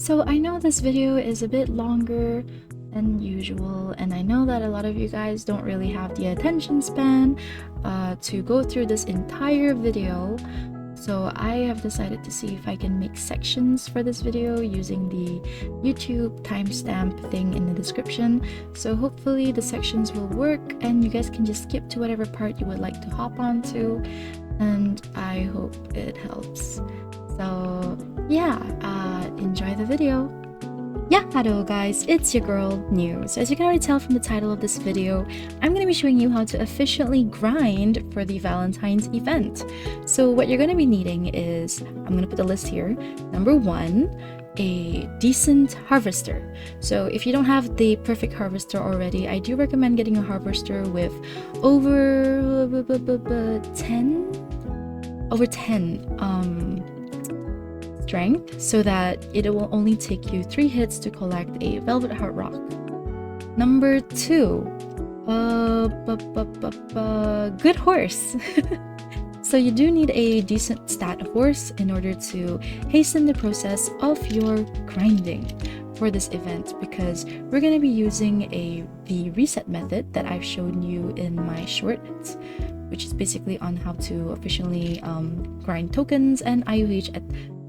So I know this video is a bit longer than usual, and I know that a lot of you guys don't really have the attention span to go through this entire video. So I have decided to see if I can make sections for this video using the YouTube timestamp thing in the description. So hopefully the sections will work and you guys can just skip to whatever part you would like to hop onto, and I hope it helps. So yeah, enjoy the video. Yeah, hello guys, it's your girl, New. So as you can already tell from the title of this video, I'm going to be showing you how to efficiently grind for the Valentine's event. So what you're going to be needing is, I'm going to put the list here. Number 1, a decent harvester. So if you don't have the perfect harvester already, I do recommend getting a harvester with over 10 strength, so that it will only take you 3 hits to collect a velvet heart rock. Number 2, good horse. So you do need a decent stat horse in order to hasten the process of your grinding for this event, because we're going to be using the reset method that I've shown you in my shorts, which is basically on how to efficiently grind tokens and IUH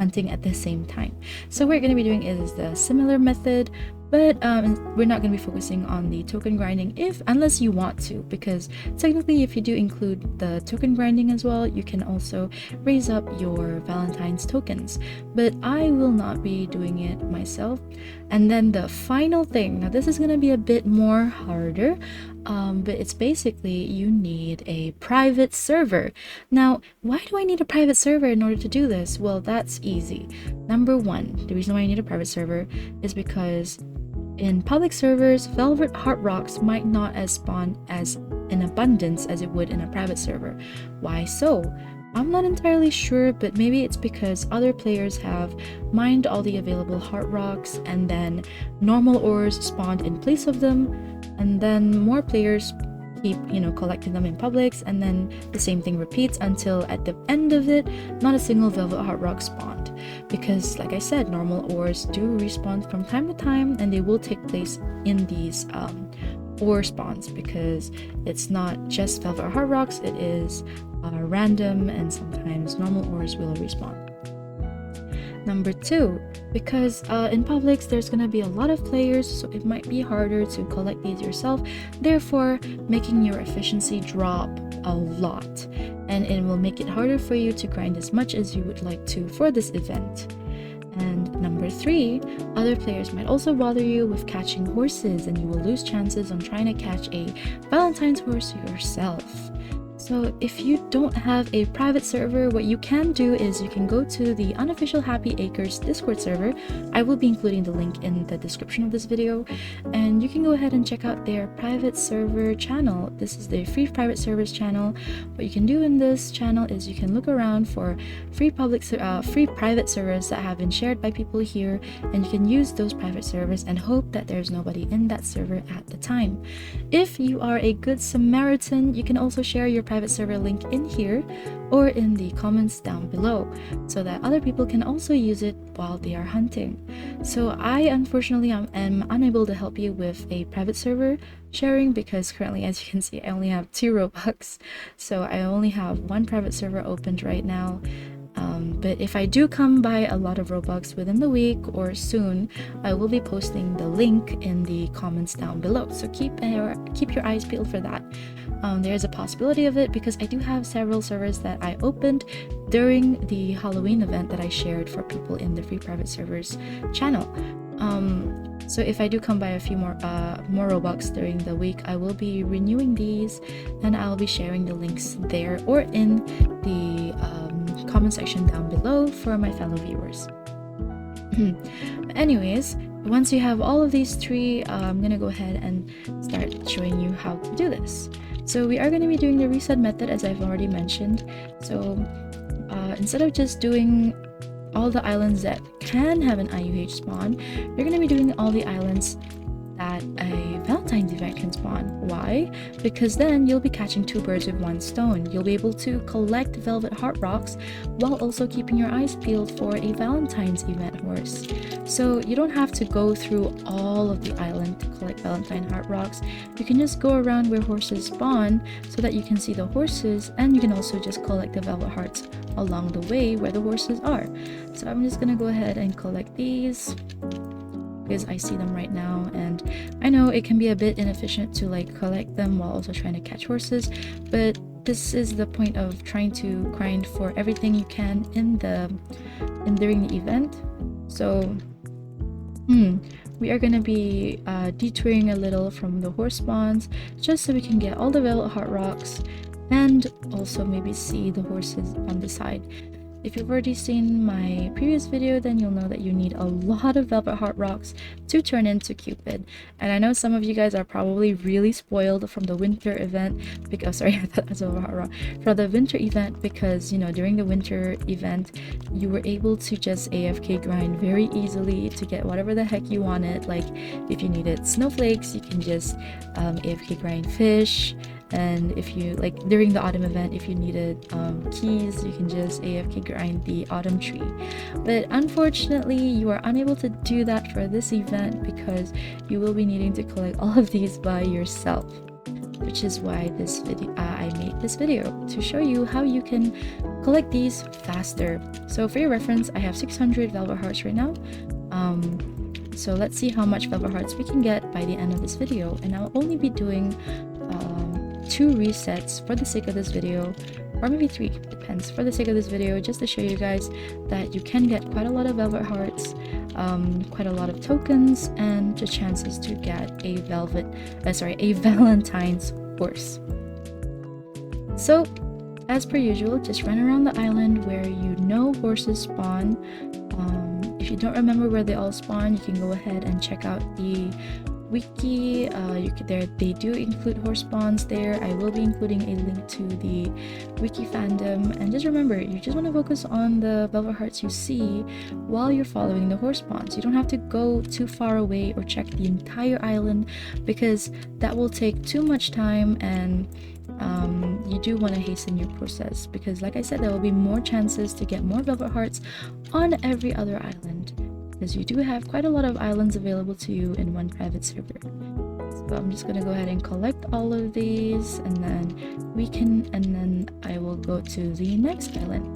hunting at the same time. So what we're going to be doing is the similar method, but we're not going to be focusing on the token grinding unless you want to, because technically if you do include the token grinding as well, you can also raise up your Valentine's tokens, but I will not be doing it myself. And then the final thing, now this is going to be a bit more harder, but it's basically you need a private server. Now, why do I need a private server in order to do this? Well, that's easy. Number 1, the reason why I need a private server is because in public servers, velvet heart rocks might not spawn as in abundance as it would in a private server. Why so? I'm not entirely sure, but maybe it's because other players have mined all the available heart rocks and then normal ores spawned in place of them, and then more players keep collecting them in publics, and then the same thing repeats until at the end of it not a single velvet heart rock spawned, because like I said, normal ores do respawn from time to time, and they will take place in these ore spawns, because it's not just velvet heart rocks, it is random, and sometimes normal ores will respawn. Number 2, because in publics there's gonna be a lot of players, so it might be harder to collect these yourself, therefore making your efficiency drop a lot, and it will make it harder for you to grind as much as you would like to for this event. And number 3, other players might also bother you with catching horses, and you will lose chances on trying to catch a Valentine's horse yourself. So if you don't have a private server, what you can do is you can go to the unofficial Happy Acres Discord server. I will be including the link in the description of this video, and you can go ahead and check out their private server channel. This is their free private servers channel. What you can do in this channel is you can look around for free private servers that have been shared by people here, and you can use those private servers and hope that there's nobody in that server at the time. If you are a good Samaritan, you can also share your private server link in here or in the comments down below, so that other people can also use it while they are hunting. So I unfortunately am unable to help you with a private server sharing, because currently, as you can see, I only have 2 Robux, so I only have 1 private server opened right now. But if I do come by a lot of Robux within the week or soon, I will be posting the link in the comments down below, so keep your eyes peeled for that. There's a possibility of it, because I do have several servers that I opened during the Halloween event that I shared for people in the free private servers channel. So if I do come by a few more Robux during the week, I will be renewing these, and I'll be sharing the links there or in the comment section down below for my fellow viewers. But anyways, once you have all of these 3, I'm gonna go ahead and start showing you how to do this. So we are going to be doing the reset method, as I've already mentioned. So instead of just doing all the islands that can have an IUH spawn, you're going to be doing all the islands that a Valentine Valentine's event can spawn. Why? Because then you'll be catching two birds with one stone. You'll be able to collect velvet heart rocks while also keeping your eyes peeled for a Valentine's event horse. So you don't have to go through all of the island to collect Valentine heart rocks. You can just go around where horses spawn so that you can see the horses, and you can also just collect the velvet hearts along the way where the horses are. So I'm just gonna go ahead and collect these because I see them right now, and I know it can be a bit inefficient to like collect them while also trying to catch horses, but this is the point of trying to grind for everything you can during the event. So we are gonna be detouring a little from the horse spawns just so we can get all the velvet heart rocks and also maybe see the horses on the side. If you've already seen my previous video, then you'll know that you need a lot of velvet heart rocks to turn into Cupid. And I know some of you guys are probably really spoiled from the winter event because sorry, I thought that was a velvet heart rock. From the winter event, because you know, during the winter event you were able to just AFK grind very easily to get whatever the heck you wanted. Like if you needed snowflakes, you can just AFK grind fish. And if you like during the autumn event, if you needed keys, you can just AFK grind the autumn tree. But unfortunately you are unable to do that for this event because you will be needing to collect all of these by yourself, which is why this video I made this video to show you how you can collect these faster. So for your reference, I have 600 velvet hearts right now. So let's see how much velvet hearts we can get by the end of this video, and I'll only be doing 2 resets for the sake of this video, or maybe 3, depends, for the sake of this video, just to show you guys that you can get quite a lot of velvet hearts, quite a lot of tokens, and the chances to get a Valentine's horse. So as per usual, just run around the island where you know horses spawn. If you don't remember where they all spawn, you can go ahead and check out the wiki. They do include horse spawns there. I will be including a link to the wiki fandom, and just remember, you just want to focus on the velvet hearts you see while you're following the horse spawns. You don't have to go too far away or check the entire island because that will take too much time, and you do want to hasten your process because like I said, there will be more chances to get more velvet hearts on every other island, because you do have quite a lot of islands available to you in one private server. So I'm just gonna go ahead and collect all of these, and then I will go to the next island.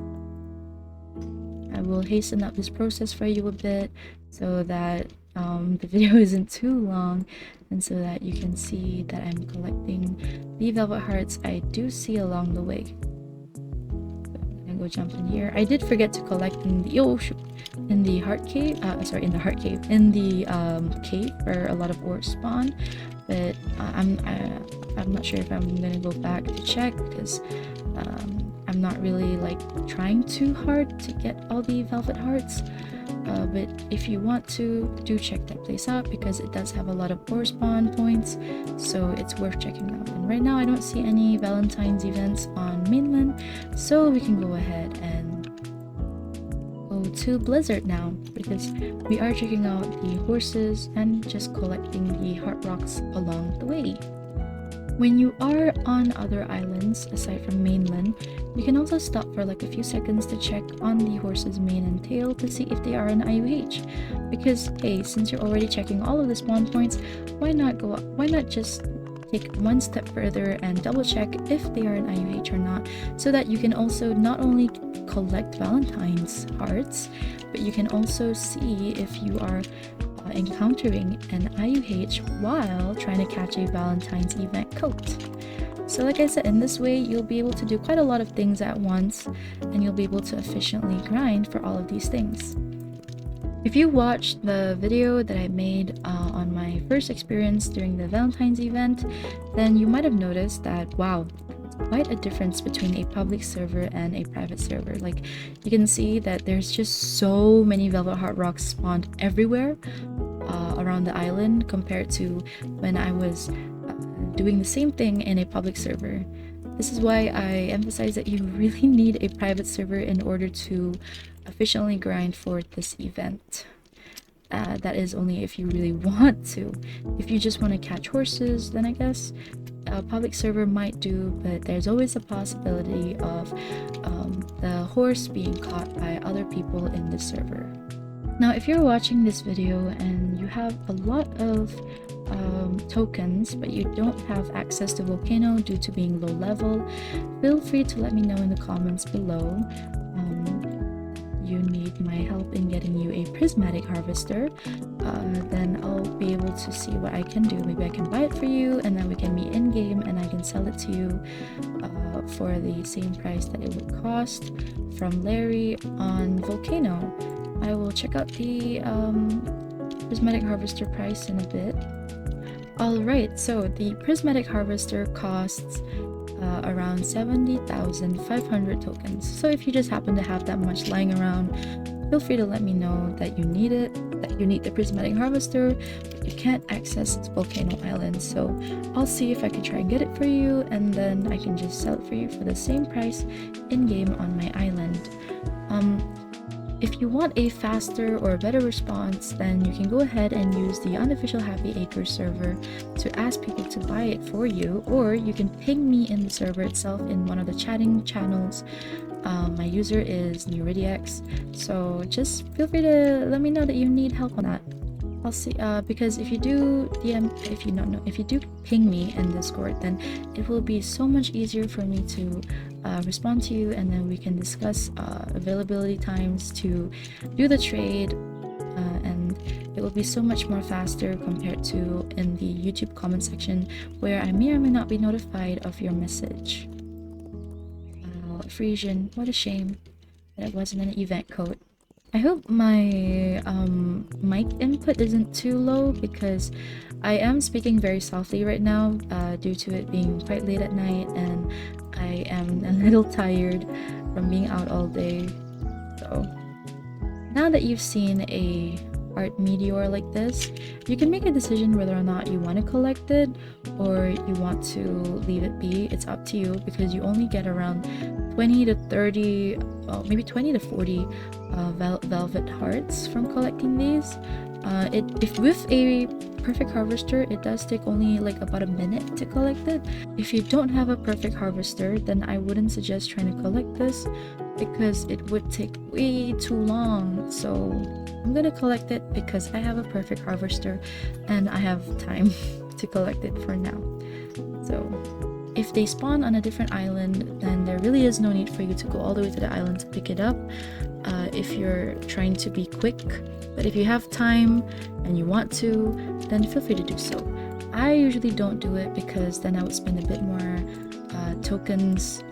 I will hasten up this process for you a bit so that the video isn't too long, and so that you can see that I'm collecting the velvet hearts I do see along the way. So I'm gonna go jump in here. I did forget to collect in the heart cave, in the cave where a lot of ores spawn, but I'm not sure if I'm gonna go back to check because I'm not really like trying too hard to get all the velvet hearts. But if you want to, do check that place out because it does have a lot of ore spawn points, so it's worth checking out. And right now I don't see any Valentine's events on mainland, so we can go ahead and go to Blizzard now because we are checking out the horses and just collecting the heart rocks along the way. When you are on other islands aside from mainland, you can also stop for like a few seconds to check on the horse's mane and tail to see if they are an IUH. Because hey, since you're already checking all of the spawn points, why not just take one step further and double check if they are an IUH or not, so that you can also not only collect Valentine's hearts, but you can also see if you are encountering an IUH while trying to catch a Valentine's event coat. So like I said, in this way you'll be able to do quite a lot of things at once, and you'll be able to efficiently grind for all of these things. If you watched the video that I made on my first experience during the Valentine's event, then you might have noticed that, wow, quite a difference between a public server and a private server. Like, you can see that there's just so many velvet heart rocks spawned everywhere around the island compared to when I was doing the same thing in a public server. This is why I emphasize that you really need a private server in order to efficiently grind for this event. that is only if you really want to. If you just want to catch horses, then I guess a public server might do, but there's always a possibility of the horse being caught by other people in the server. Now, if you're watching this video and you have a lot of tokens, but you don't have access to Volcano due to being low level, feel free to let me know in the comments below. You need my help in getting you a Prismatic harvester, then I'll be able to see what I can do. Maybe I can buy it for you, and then we can meet in game and I can sell it to you for the same price that it would cost from Larry on Volcano. I will check out the Prismatic harvester price in a bit. Alright, so the Prismatic harvester costs around 70,500 tokens. So if you just happen to have that much lying around, feel free to let me know that you need it, that you need the Prismatic harvester, but you can't access Volcano Island. So I'll see if I can try and get it for you, and then I can just sell it for you for the same price in game on my island. If you want a faster or better response, then you can go ahead and use the unofficial Happy Acres server to ask people to buy it for you, or you can ping me in the server itself in one of the chatting channels. My user is Nuridex, so just feel free to let me know that you need help on that. I'll see, because if you do if you do ping me in Discord, then it will be so much easier for me to respond to you, and then we can discuss availability times to do the trade, and it will be so much more faster compared to in the YouTube comment section, where I may or may not be notified of your message. Frisian, what a shame that it wasn't an event code. I hope my mic input isn't too low, because I am speaking very softly right now due to it being quite late at night, and I am a little tired from being out all day. So now that you've seen a art meteor like this, you can make a decision whether or not you want to collect it or you want to leave it be. It's up to you, because you only get around 20 to 30, maybe 20 to 40 velvet hearts from collecting these. If with a perfect harvester, it does take only like about a minute to collect it. If you don't have a perfect harvester, then I wouldn't suggest trying to collect this, because it would take way too long. So I'm gonna collect it because I have a perfect harvester and I have time to collect it for now. So if they spawn on a different island, then there really is no need for you to go all the way to the island to pick it up if you're trying to be quick. But if you have time and you want to, then feel free to do so. I usually don't do it, because then I would spend a bit more tokens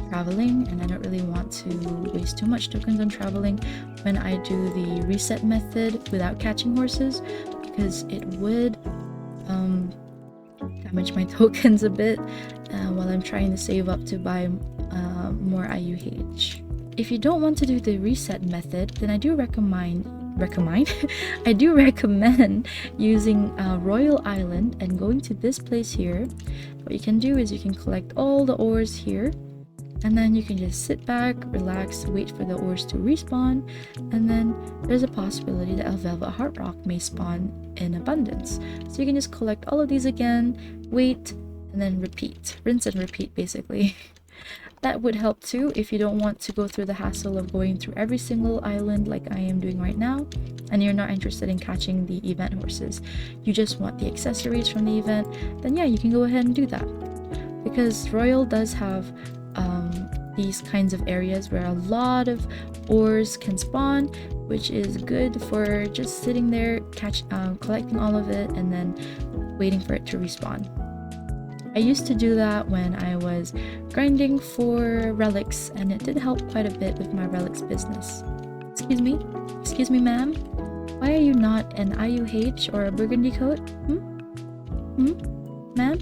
traveling, and I don't really want to waste too much tokens on traveling when I do the reset method without catching horses, because it would damage my tokens a bit while I'm trying to save up to buy more IUH. If you don't want to do the reset method, then I do recommend I do recommend using Royal Island and going to this place here. What you can do is you can collect all the ores here, and then you can just sit back, relax, wait for the ores to respawn, and then there's a possibility that a Velvet Heart Rock may spawn in abundance. So you can just collect all of these again, wait, and then repeat. Rinse and repeat, basically. That would help too if you don't want to go through the hassle of going through every single island like I am doing right now, and you're not interested in catching the event horses. You just want the accessories from the event, then yeah, you can go ahead and do that. Because Royal does have these kinds of areas where a lot of ores can spawn, which is good for just sitting there, collecting all of it, and then waiting for it to respawn. I used to do that when I was grinding for relics, and it did help quite a bit with my relics business. Excuse me ma'am, why are you not an IUH or a burgundy coat? Ma'am?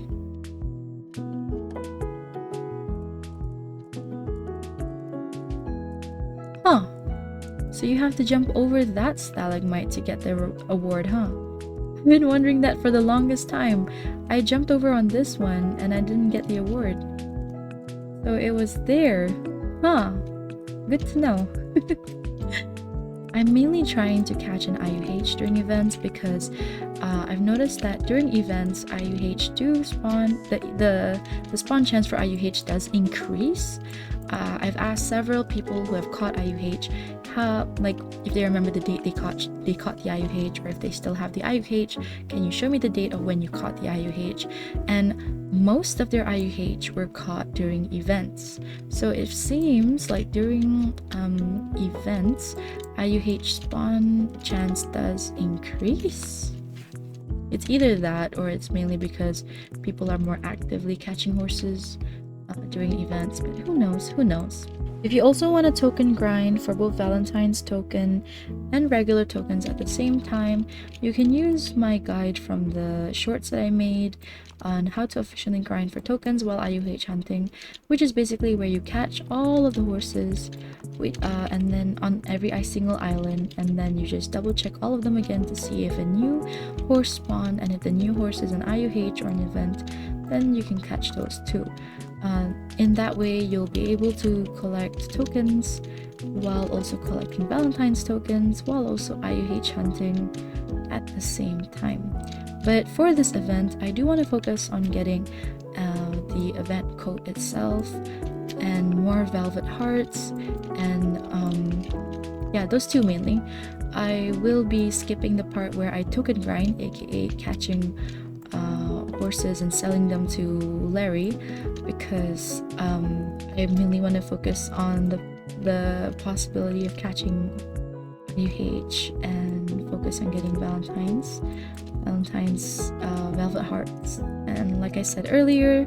Huh, so you have to jump over that stalagmite to get the award, huh? I've been wondering that for the longest time. I jumped over on this one and I didn't get the award. So it was there. Huh. Good to know. I'm mainly trying to catch an IUH during events because I've noticed that during events IUH do spawn, the spawn chance for IUH does increase. I've asked several people who have caught IUH how, like, if they remember the date they caught the IUH, or if they still have the IUH, can you show me the date of when you caught the IUH? And most of their IUH were caught during events. So it seems like during events IUH spawn chance does increase. It's either that, or it's mainly because people are more actively catching horses during events, but who knows. If you also want a token grind for both Valentine's token and regular tokens at the same time, you can use my guide from the shorts that I made on how to efficiently grind for tokens while IUH hunting, which is basically where you catch all of the horses and then on every single island, and then you just double check all of them again to see if a new horse spawned, and if the new horse is an IUH or an event, then you can catch those too. In that way, you'll be able to collect tokens while also collecting Valentine's tokens, while also IUH hunting at the same time. But for this event, I do want to focus on getting the event coat itself and more velvet hearts, and yeah, those two mainly. I will be skipping the part where I token grind, aka catching horses and selling them to Larry, because I mainly want to focus on the possibility of catching UH and focus on getting Valentines velvet hearts. And like I said earlier,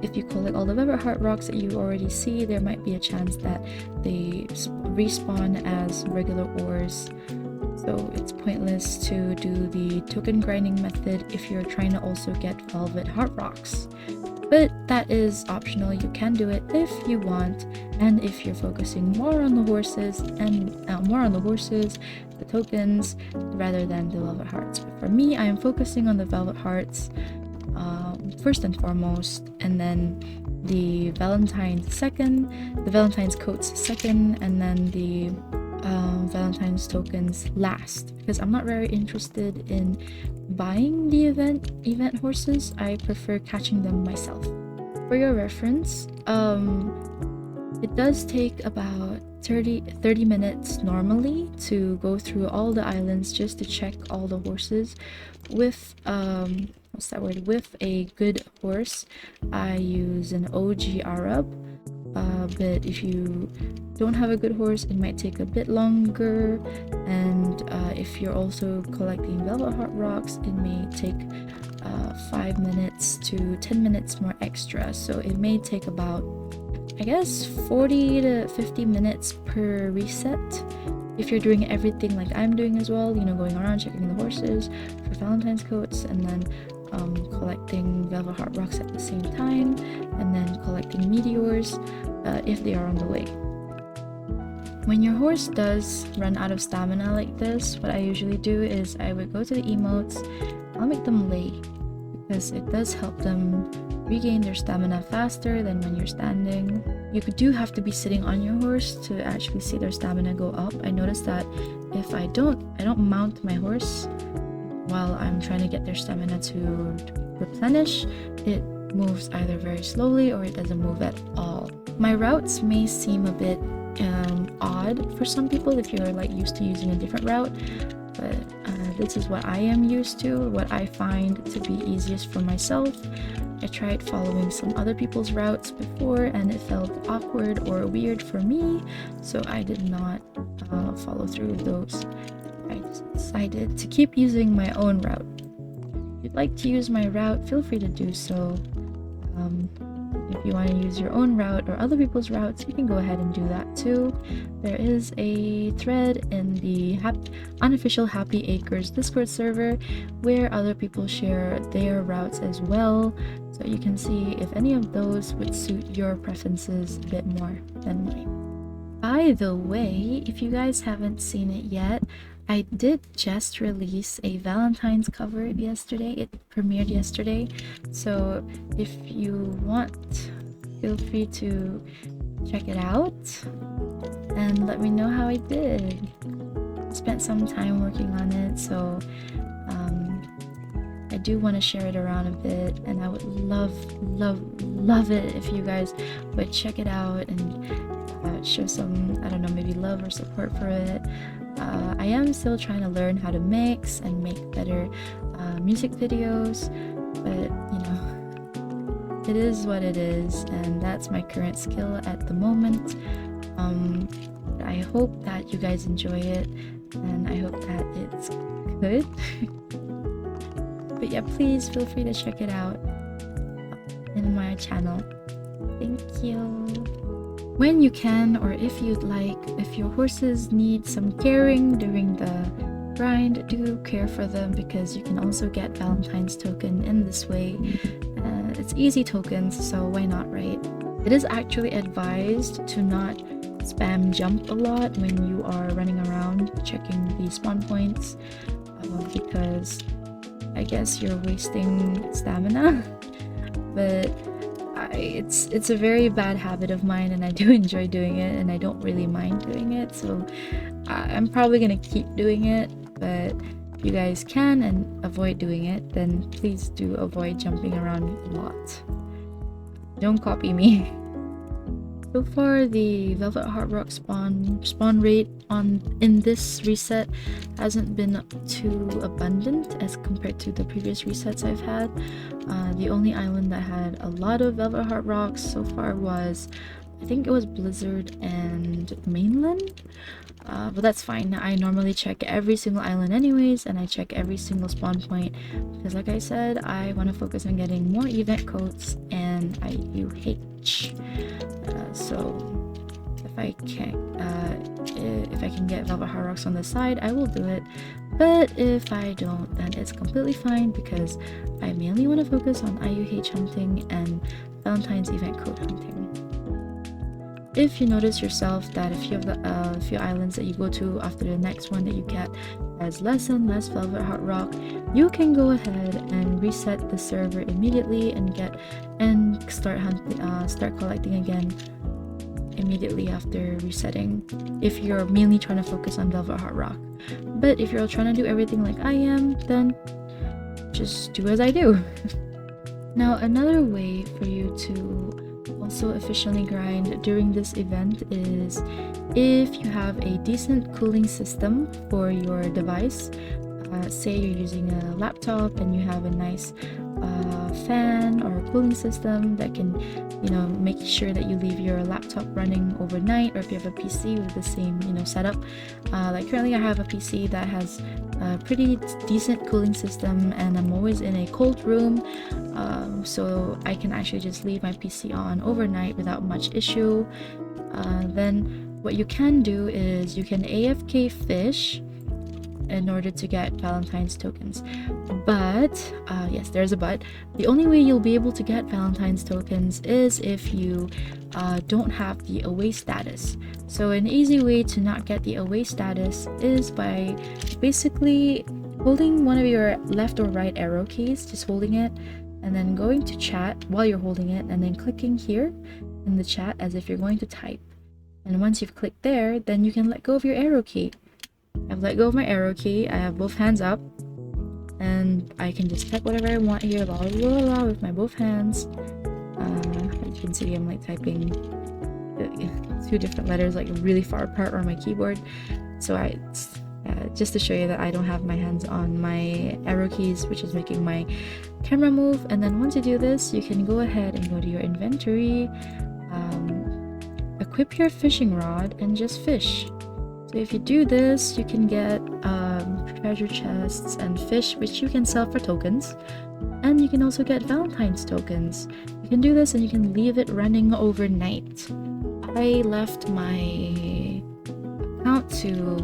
if you collect all the velvet heart rocks that you already see, there might be a chance that they respawn as regular ores. So it's pointless to do the token grinding method if you're trying to also get velvet heart rocks. But that is optional, you can do it if you want, and if you're focusing more on the horses the tokens, rather than the velvet hearts. But for me, I am focusing on the velvet hearts first and foremost, and then the Valentine's second, the Valentine's coats second, and then the Valentine's tokens last, because I'm not very interested in buying the event horses. I prefer catching them myself. For your reference, it does take about 30 minutes normally to go through all the islands just to check all the horses. With with a good horse, I use an OG Arab. But if you don't have a good horse, it might take a bit longer, and if you're also collecting velvet heart rocks, it may take 5 minutes to 10 minutes more extra, so it may take about, I guess, 40 to 50 minutes per reset if you're doing everything like I'm doing as well, you know, going around checking the horses for Valentine's coats, and then collecting velvet heart rocks at the same time, and then collecting meteors if they are on the way. When your horse does run out of stamina like this, what I usually do is I would go to the emotes. I'll make them lay, because it does help them regain their stamina faster than when you're standing. You do have to be sitting on your horse to actually see their stamina go up. I noticed that if I don't mount my horse while I'm trying to get their stamina to replenish, it moves either very slowly or it doesn't move at all. My routes may seem a bit odd for some people if you're like used to using a different route, but this is what I am used to, what I find to be easiest for myself. I tried following some other people's routes before and it felt awkward or weird for me, so I did not follow through with those. I decided to keep using my own route. If you'd like to use my route, feel free to do so. If you want to use your own route or other people's routes, you can go ahead and do that too. There is a thread in the unofficial Happy Acres Discord server where other people share their routes as well, so you can see if any of those would suit your preferences a bit more than mine. By the way, if you guys haven't seen it yet, I did just release a Valentine's cover yesterday. It premiered yesterday, so if you want, feel free to check it out and let me know how I did. spent some time working on it, so I do want to share it around a bit, and I would love it if you guys would check it out and show some, I don't know, maybe love or support for it. I am still trying to learn how to mix and make better music videos, but you know, it is what it is, and that's my current skill at the moment. I hope that you guys enjoy it, and I hope that it's good. But yeah, please feel free to check it out in my channel. Thank you. When you can, or if you'd like, if your horses need some caring during the grind, do care for them, because you can also get Valentine's token in this way. It's easy tokens, so why not, right? It is actually advised to not spam jump a lot when you are running around checking the spawn points, because I guess you're wasting stamina. But it's a very bad habit of mine, and I do enjoy doing it, and I don't really mind doing it, so I'm probably gonna keep doing it. But if you guys can and avoid doing it, then please do avoid jumping around a lot. Don't copy me. So far, the Velvet Heart Rock spawn rate in this reset hasn't been too abundant as compared to the previous resets I've had. The only island that had a lot of Velvet Heart Rocks so far was, I think it was Blizzard and Mainland. But that's fine. I normally check every single island anyways, and I check every single spawn point because, like I said, I want to focus on getting more event codes and IUH. So if I can get Velvet Heart Rocks on the side, I will do it. But if I don't, then it's completely fine, because I mainly want to focus on IUH hunting and Valentine's event code hunting. If you notice yourself that a few of the few islands that you go to after the next one that you get has less and less Velvet Heart Rock, you can go ahead and reset the server immediately and start collecting again immediately after resetting, if you're mainly trying to focus on Velvet Heart Rock. But if you're trying to do everything like I am, then just do as I do. Now, another way for you to also efficiently grind during this event is if you have a decent cooling system for your device. Say you're using a laptop and you have a nice fan or cooling system that can, you know, make sure that you leave your laptop running overnight, or if you have a PC with the same, you know, setup. Like currently I have a PC that has a pretty decent cooling system, and I'm always in a cold room, so I can actually just leave my PC on overnight without much issue. Then what you can do is you can AFK fish in order to get Valentine's tokens. But yes, there's a but. The only way you'll be able to get Valentine's tokens is if you don't have the away status. So an easy way to not get the away status is by basically holding one of your left or right arrow keys, just holding it, and then going to chat while you're holding it, and then clicking here in the chat as if you're going to type. And once you've clicked there, then you can let go of your arrow key. I've let go of my arrow key, I have both hands up, and I can just type whatever I want here, blah, blah, blah, blah, with my both hands. As you can see, I'm like typing two different letters like really far apart on my keyboard. So just to show you that I don't have my hands on my arrow keys, which is making my camera move. And then once you do this, you can go ahead and go to your inventory, equip your fishing rod, and just fish. So if you do this, you can get treasure chests and fish, which you can sell for tokens, and you can also get Valentine's tokens. You can do this and you can leave it running overnight. I left my account to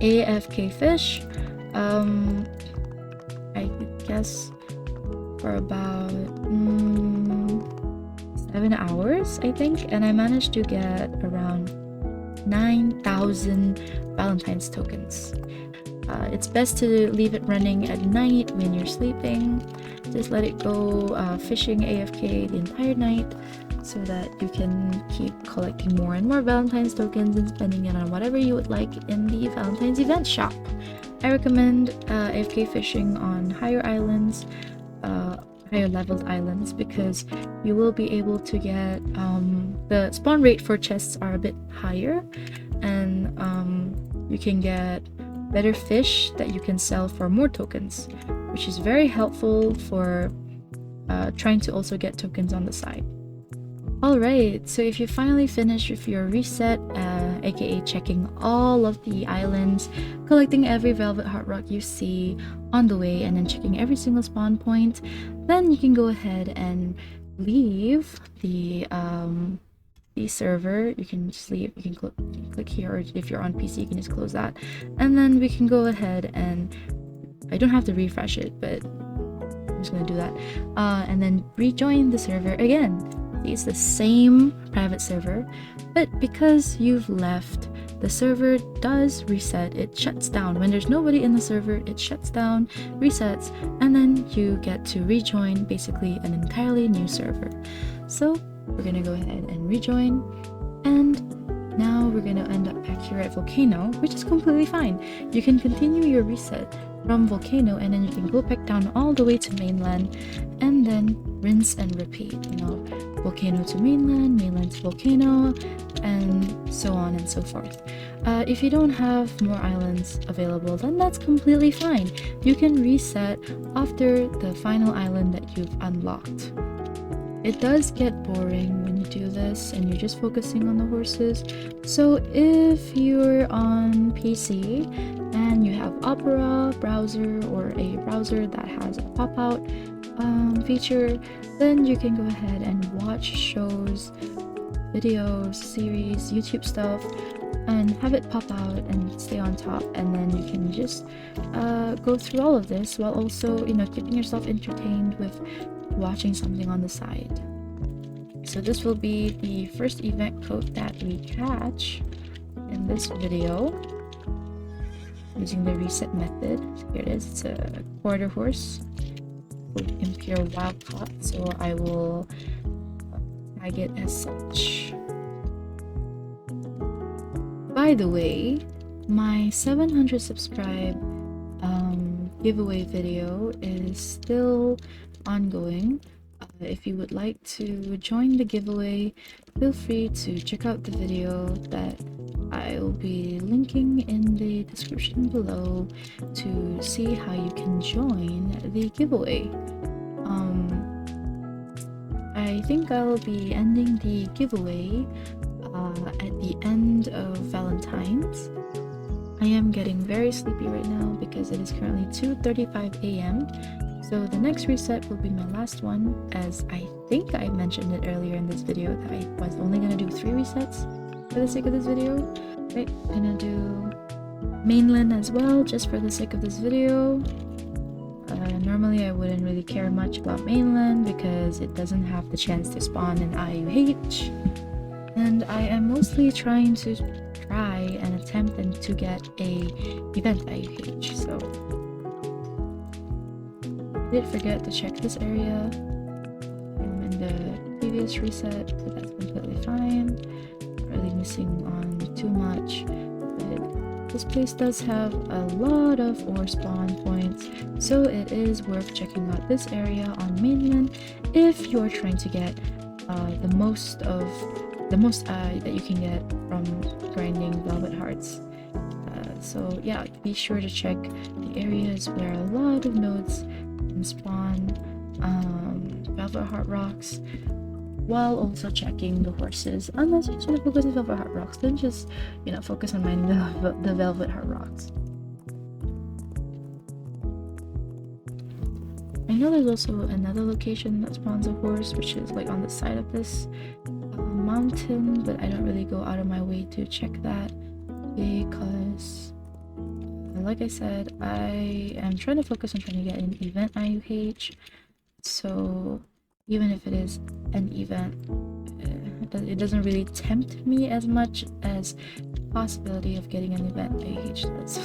AFK fish, I guess for about 7 hours, I think, and I managed to get around 9,000 Valentine's tokens. It's best to leave it running at night when you're sleeping. Just let it go fishing AFK the entire night. so that you can keep collecting more and more Valentine's tokens and spending it on whatever you would like in the Valentine's event shop. I recommend AFK fishing on higher islands, higher leveled islands, because you will be able to get the spawn rate for chests are a bit higher, and you can get better fish that you can sell for more tokens, which is very helpful for trying to also get tokens on the side. Alright, so if you finally finish with your reset, aka checking all of the islands, collecting every velvet heart rock you see on the way, and then checking every single spawn point, then you can go ahead and leave the server. You can just leave, you can click here, or if you're on PC you can just close that, and then we can go ahead and I don't have to refresh it, but I'm just gonna do that, and then rejoin the server again. It's the same private server, but because you've left, the server does reset. It shuts down. When there's nobody in the server, it shuts down, resets, and then you get to rejoin basically an entirely new server. So we're gonna go ahead and rejoin, and now we're gonna end up back here at Volcano, which is completely fine. You can continue your reset from Volcano, and then you can go back down all the way to mainland, and then rinse and repeat, you know, Volcano to mainland, mainland to Volcano, and so on and so forth. If you don't have more islands available, then that's completely fine. You can reset after the final island that you've unlocked. It does get boring when you do this and you're just focusing on the horses. So if you're on PC and you have Opera browser, or a browser that has a pop-out feature, then you can go ahead and watch shows, videos, series, YouTube stuff, and have it pop out and stay on top, and then you can just go through all of this while also, you know, keeping yourself entertained with watching something on the side. So this will be the first event code that we catch in this video using the reset method. So here it is. It's a quarter horse, impure wild caught, so I will tag it as such. By the way, my 700 subscribe giveaway video is still ongoing. If you would like to join the giveaway, feel free to check out the video that I will be linking in the description below to see how you can join the giveaway. I think I'll be ending the giveaway at the end of Valentines. I am getting very sleepy right now because it is currently 2:35 AM. So the next reset will be my last one, as I think I mentioned it earlier in this video that I was only gonna do 3 resets for the sake of this video. Right, I'm gonna do mainland as well, just for the sake of this video. Normally I wouldn't really care much about mainland because it doesn't have the chance to spawn in IUH, and I am mostly trying to and attempt and to get a event IUH. So I did forget to check this area in the previous reset, but that's completely fine. Not really missing on too much, but this place does have a lot of ore spawn points, so it is worth checking out this area on mainland if you're trying to get the most that you can get from grinding velvet hearts. So yeah, be sure to check the areas where a lot of nodes can spawn velvet heart rocks, while also checking the horses. Unless you're trying to focus on velvet heart rocks, then just, you know, focus on mining the velvet heart rocks. I know there's also another location that spawns a horse, which is like on the side of this mountain, but I don't really go out of my way to check that because, like I said, I am trying to focus on trying to get an event IUH. So even if it is an event, it doesn't really tempt me as much as the possibility of getting an event IUH does. So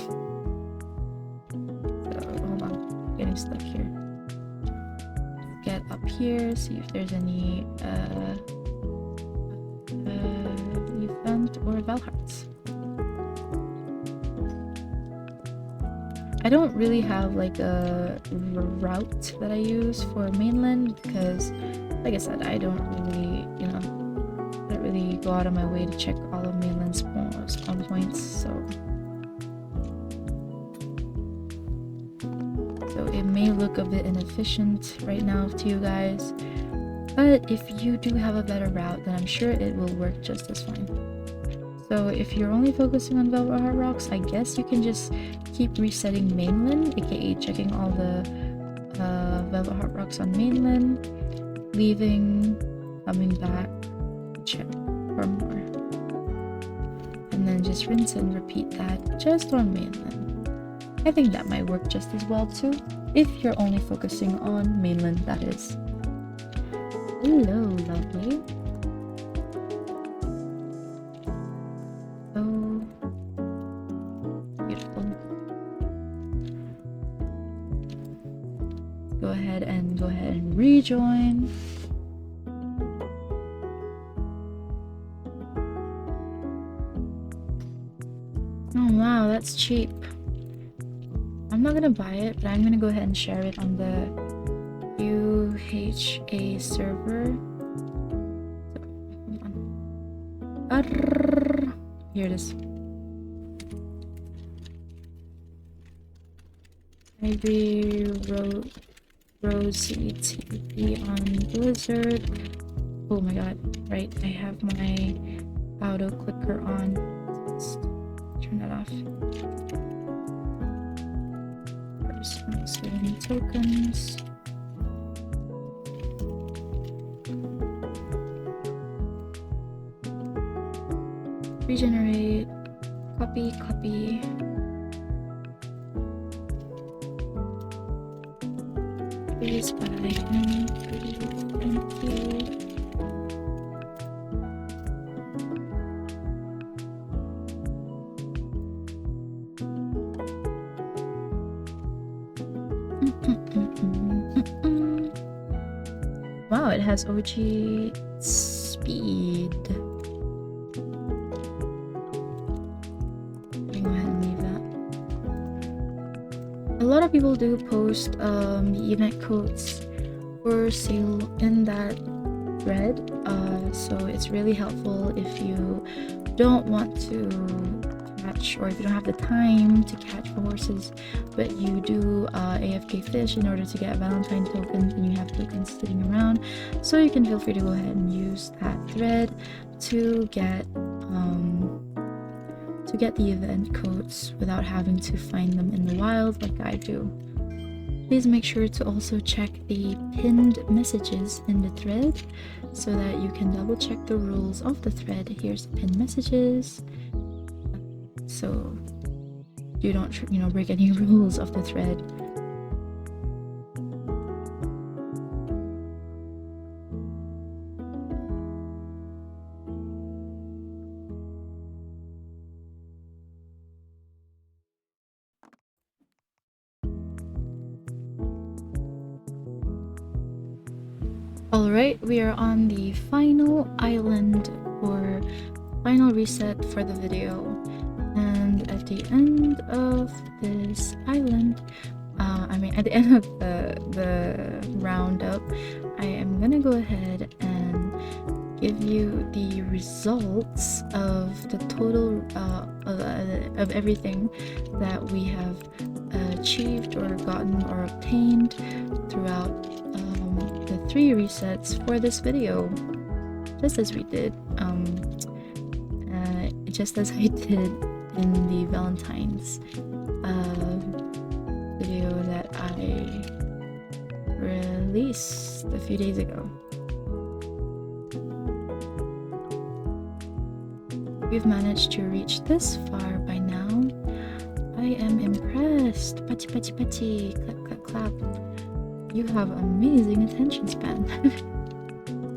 hold on, getting stuck here. Get up here, see if there's any Val hearts. I don't really have like a route that I use for mainland because, like I said, I don't really, I don't really go out of my way to check all of mainland spawn points, so it may look a bit inefficient right now to you guys, but if you do have a better route, then I'm sure it will work just as fine. So if you're only focusing on Velvet Heart Rocks, I guess you can just keep resetting mainland, aka checking all the Velvet Heart Rocks on mainland, leaving, coming back, check for more. And then just rinse and repeat that just on mainland. I think that might work just as well too, if you're only focusing on mainland, that is. Hello, lovely. Oh, beautiful. Go ahead and rejoin. Oh wow, that's cheap. I'm not gonna buy it, but I'm gonna go ahead and share it on the IUH server. So, hold on. Here it is. Maybe Rosie TV on Blizzard. Oh my god, right, I have my auto clicker on. Let's turn that off. Personal saving tokens. Regenerate. Copy. Please buy him. Thank you. Wow, it has OG speed. A lot of people do post the event codes for sale in that thread, so it's really helpful if you don't want to catch, or if you don't have the time to catch for horses, but you do AFK fish in order to get Valentine tokens, and you have tokens sitting around, so you can feel free to go ahead and use that thread to get the event codes without having to find them in the wild like I do. Please make sure to also check the pinned messages in the thread so that you can double check the rules of the thread. Here's the pinned messages, so you don't break any rules of the thread. Alright, we are on the final island or final reset for the video, and at the end of this island, at the end of the roundup, I am gonna go ahead and give you the results of the total of everything that we have achieved or gotten or obtained throughout the 3 resets for this video, just as we did just as I did in the Valentines video that I released a few days ago. We've managed to reach this far by now. I am impressed. Patty, patty, patty. Clap, clap, clap. You have amazing attention span.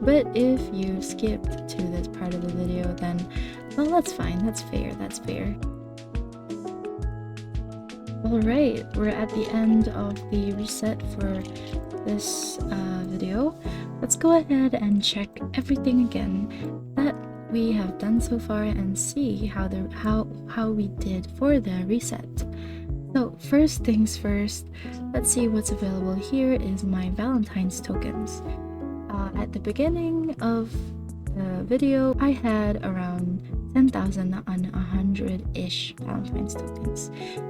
But if you skipped to this part of the video, then, well, that's fine. That's fair. That's fair. Alright, we're at the end of the reset for this video. Let's go ahead and check everything again. That we have done so far and see how we did for the reset. So first things first, let's see what's available. Here is my Valentine's tokens. At the beginning of the video, I had around 10,100-ish Valentine's tokens,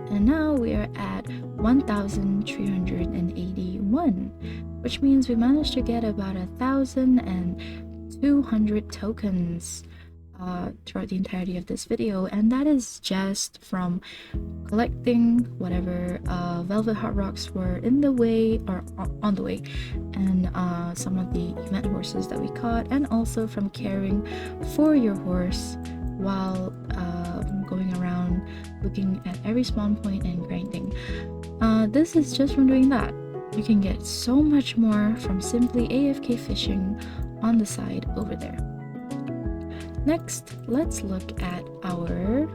and now we are at 1,381, which means we managed to get about 1,200 tokens throughout the entirety of this video, and that is just from collecting whatever velvet heart rocks were in the way or on the way, and some of the event horses that we caught, and also from caring for your horse while going around looking at every spawn point and grinding. This is just from doing that. You can get so much more from simply AFK fishing on the side over there. Next, let's look at our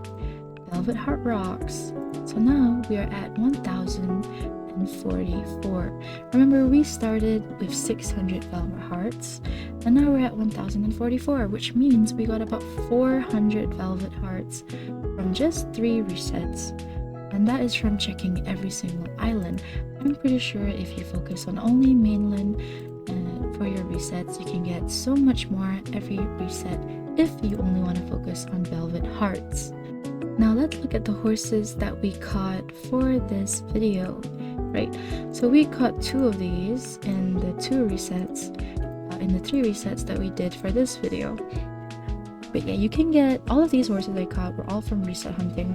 velvet heart rocks. So now we are at 1,044. Remember, we started with 600 velvet hearts, and now we're at 1,044, which means we got about 400 velvet hearts from just 3 resets, and that is from checking every single island. I'm pretty sure if you focus on only mainland for your resets, you can get so much more every reset if you only want to focus on velvet hearts. Now let's look at the horses that we caught for this video, right? So we caught 2 of these in the 2 resets, in the 3 resets that we did for this video. But yeah, you can get all of these horses I caught were all from reset hunting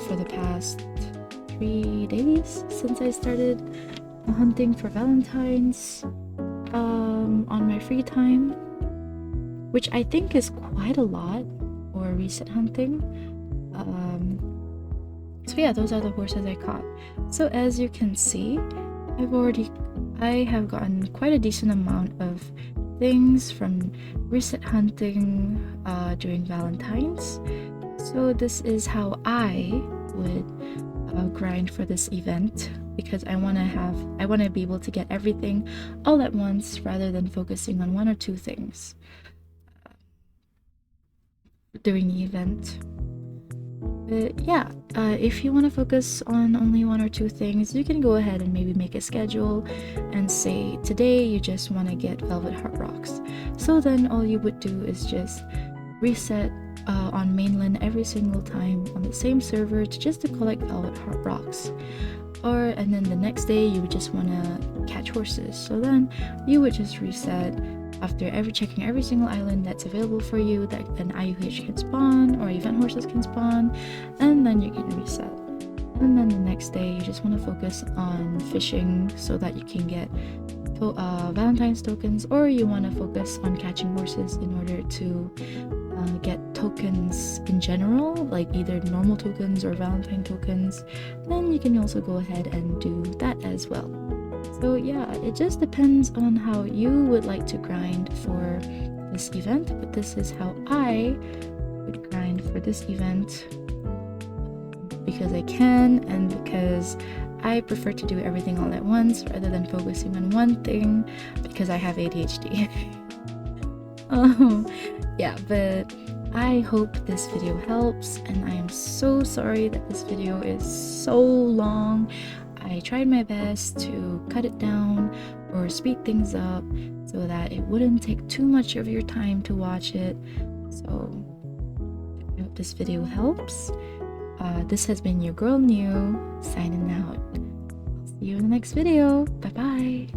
for the past 3 days since I started hunting for Valentines on my free time, which I think is quite a lot for reset hunting. So yeah, those are the horses I caught. So as you can see, I have gotten quite a decent amount of things from reset hunting during Valentine's. So this is how I would grind for this event, because I want to be able to get everything all at once rather than focusing on 1 or 2 things during the event. But yeah, if you want to focus on only 1 or 2 things, you can go ahead and maybe make a schedule and say today you just want to get velvet heart rocks. So then all you would do is just reset on mainland every single time on the same server to collect velvet heart rocks. And then the next day you would just want to catch horses. So then you would just reset after checking every single island that's available for you that an IUH can spawn or event horses can spawn, and then you can reset. And then the next day you just want to focus on fishing so that you can get Valentine's tokens, or you want to focus on catching horses in order to get tokens in general, like either normal tokens or Valentine tokens. Then you can also go ahead and do that as well. So yeah, it just depends on how you would like to grind for this event, but this is how I would grind for this event, because I can and because I prefer to do everything all at once rather than focusing on one thing because I have ADHD. Yeah, but I hope this video helps, and I am so sorry that this video is so long. I tried my best to cut it down or speed things up so that it wouldn't take too much of your time to watch it. So I hope this video helps. This has been your girl New, signing out. I'll see you in the next video. Bye bye.